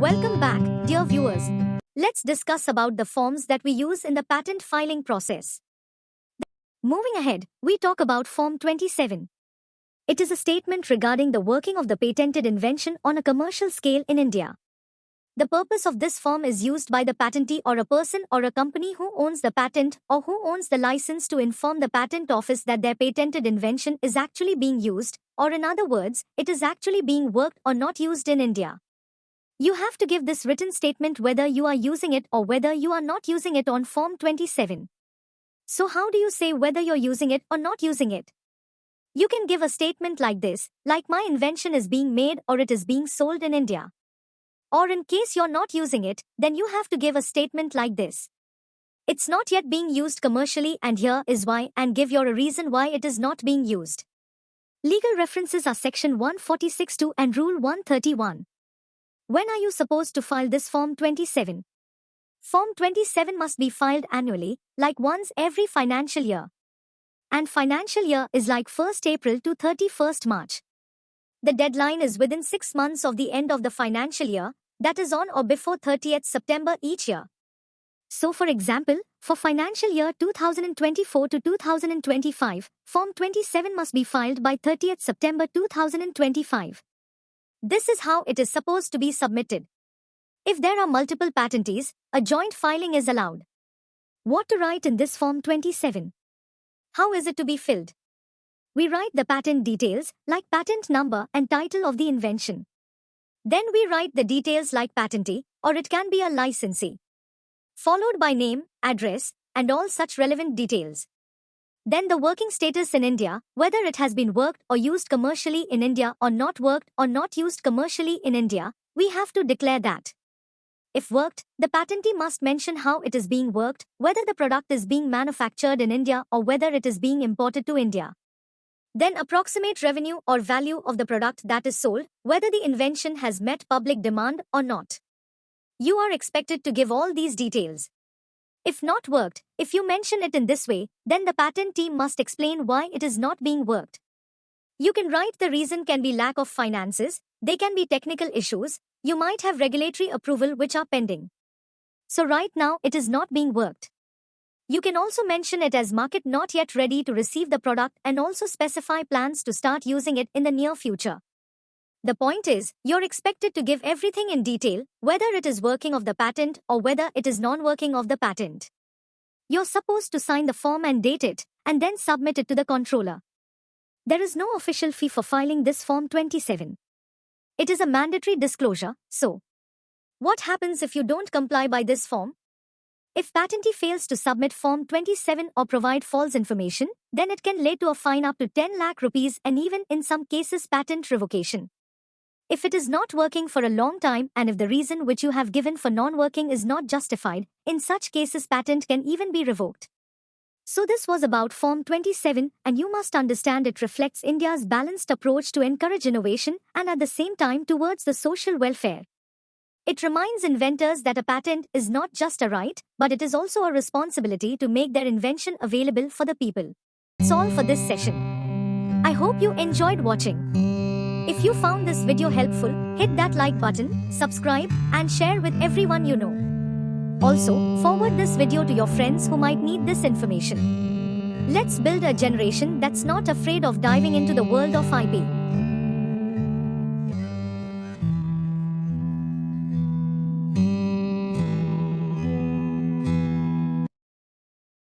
Welcome back, dear viewers. Let's discuss about the forms that we use in the patent filing process. Moving ahead, we talk about Form 27. It is a statement regarding the working of the patented invention on a commercial scale in India. The purpose of this form is used by the patentee or a person or a company who owns the patent or who owns the license to inform the patent office that their patented invention is actually being used, or in other words, it is actually being worked or not used in India. You have to give this written statement whether you are using it or whether you are not using it on Form 27. So how do you say whether you're using it or not using it? You can give a statement like this, like my invention is being made or it is being sold in India. Or in case you're not using it, then you have to give a statement like this. It's not yet being used commercially and here is why, and give your reason why it is not being used. Legal references are Section 146(2) and Rule 131. When are you supposed to file this Form 27? Form 27 must be filed annually, like once every financial year. And financial year is like 1st April to 31st March. The deadline is within 6 months of the end of the financial year, that is on or before 30th September each year. So for example, for financial year 2024 to 2025, Form 27 must be filed by 30th September 2025. This is how it is supposed to be submitted. If there are multiple patentees, a joint filing is allowed. What to write in this Form 27? How is it to be filled? We write the patent details, like patent number and title of the invention. Then we write the details like patentee, or it can be a licensee, followed by name, address, and all such relevant details. Then the working status in India, whether it has been worked or used commercially in India or not worked or not used commercially in India, we have to declare that. If worked, the patentee must mention how it is being worked, whether the product is being manufactured in India or whether it is being imported to India. Then approximate revenue or value of the product that is sold, whether the invention has met public demand or not. You are expected to give all these details. If not worked, if you mention it in this way, then the patent team must explain why it is not being worked. You can write the reason can be lack of finances, they can be technical issues, you might have regulatory approval which are pending. So right now it is not being worked. You can also mention it as market not yet ready to receive the product and also specify plans to start using it in the near future. The point is, you're expected to give everything in detail, whether it is working of the patent or whether it is non-working of the patent. You're supposed to sign the form and date it, and then submit it to the controller. There is no official fee for filing this Form 27. It is a mandatory disclosure, so what happens if you don't comply by this form? If patentee fails to submit Form 27 or provide false information, then it can lead to a fine up to 10 lakh rupees and even in some cases patent revocation. If it is not working for a long time and if the reason which you have given for non-working is not justified, in such cases patent can even be revoked. So this was about Form 27 and you must understand it reflects India's balanced approach to encourage innovation and at the same time towards the social welfare. It reminds inventors that a patent is not just a right, but it is also a responsibility to make their invention available for the people. That's all for this session. I hope you enjoyed watching. If you found this video helpful, hit that like button, subscribe, and share with everyone you know. Also, forward this video to your friends who might need this information. Let's build a generation that's not afraid of diving into the world of IP.